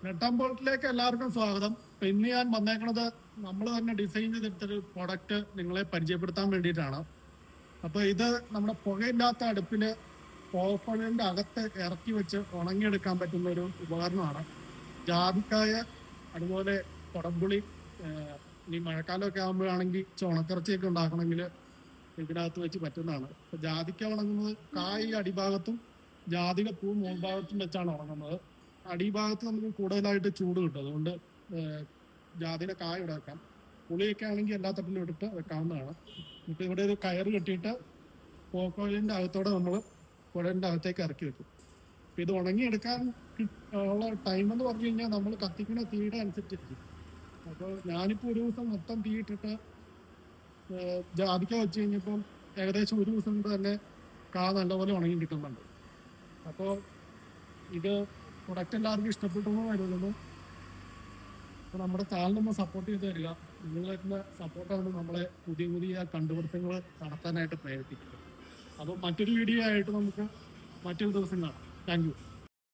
നെട്ടാം ബോൾട്ടിലേക്ക് എല്ലാവർക്കും സ്വാഗതം. ഇന്ന് ഞാൻ വന്നേക്കണത് നമ്മൾ തന്നെ ഡിസൈൻ ചെയ്തെടുത്തൊരു പ്രൊഡക്റ്റ് നിങ്ങളെ പരിചയപ്പെടുത്താൻ വേണ്ടിയിട്ടാണ്. അപ്പൊ ഇത് നമ്മുടെ പുകയില്ലാത്ത അടുപ്പില് ഓപ്പണിന്റെ അകത്ത് ഇറക്കി വെച്ച് ഉണങ്ങിയെടുക്കാൻ പറ്റുന്ന ഒരു ഉപകരണമാണ്. ജാതിക്കായ, അതുപോലെ കുടംപുളി, ഇനി മഴക്കാലമൊക്കെ ആകുമ്പോഴാണെങ്കിൽ ഉണക്കറച്ചിയൊക്കെ ഉണ്ടാക്കണമെങ്കിൽ ഇതിനകത്ത് വെച്ച് പറ്റുന്നതാണ്. ഇപ്പൊ ജാതിക്ക ഉണങ്ങുന്നത് കായ് അടിഭാഗത്തും ജാതിക പൂ മുൻഭാഗത്തും വെച്ചാണ് ഉണങ്ങുന്നത്. അടിഭാഗത്ത് നമുക്ക് കൂടുതലായിട്ട് ചൂട് കിട്ടും. അതുകൊണ്ട് ജാതിയുടെ കായ ഇവിടെ വെക്കാം. പുളിയൊക്കെ ആണെങ്കിൽ എല്ലാ തട്ടിലും എടുത്ത് വെക്കാവുന്നതാണ്. ഇപ്പൊ ഇവിടെ ഒരു കയറ് കെട്ടിയിട്ട് പോക്കോയിലിന്റെ അകത്തോടെ നമ്മൾ കുഴലിന്റെ അകത്തേക്ക് ഇറക്കി വെക്കും. അപ്പൊ ഇത് ഉണങ്ങിയെടുക്കാൻ ഉള്ള ടൈം എന്ന് പറഞ്ഞു കഴിഞ്ഞാൽ നമ്മൾ കത്തിക്കുന്ന തീയുടെ അനുസരിച്ചിരിക്കും. അപ്പോൾ ഞാനിപ്പോൾ ഒരു ദിവസം മൊത്തം തീയിട്ടിട്ട് ജാതിക്ക വെച്ച് കഴിഞ്ഞപ്പം ഏകദേശം ഒരു ദിവസം കൊണ്ട് തന്നെ നല്ലപോലെ ഉണങ്ങി കിട്ടുന്നുണ്ട്. അപ്പോൾ ഇത് പ്രൊഡക്റ്റ് എല്ലാവർക്കും ഇഷ്ടപ്പെട്ടെന്ന് വരുന്നത്. അപ്പോൾ നമ്മുടെ ചാനൽ നമ്മൾ സപ്പോർട്ട് ചെയ്ത് തരിക. നിങ്ങളായിട്ടുള്ള സപ്പോർട്ടാണ് നമ്മളെ പുതിയ പുതിയ കണ്ടുപിടുത്തങ്ങൾ നടത്താനായിട്ട് പ്രേരിപ്പിക്കുന്നത്. അപ്പോൾ മറ്റൊരു വീഡിയോ ആയിട്ട് നമുക്ക് മറ്റൊരു ദിവസം കാണാം. Thank you.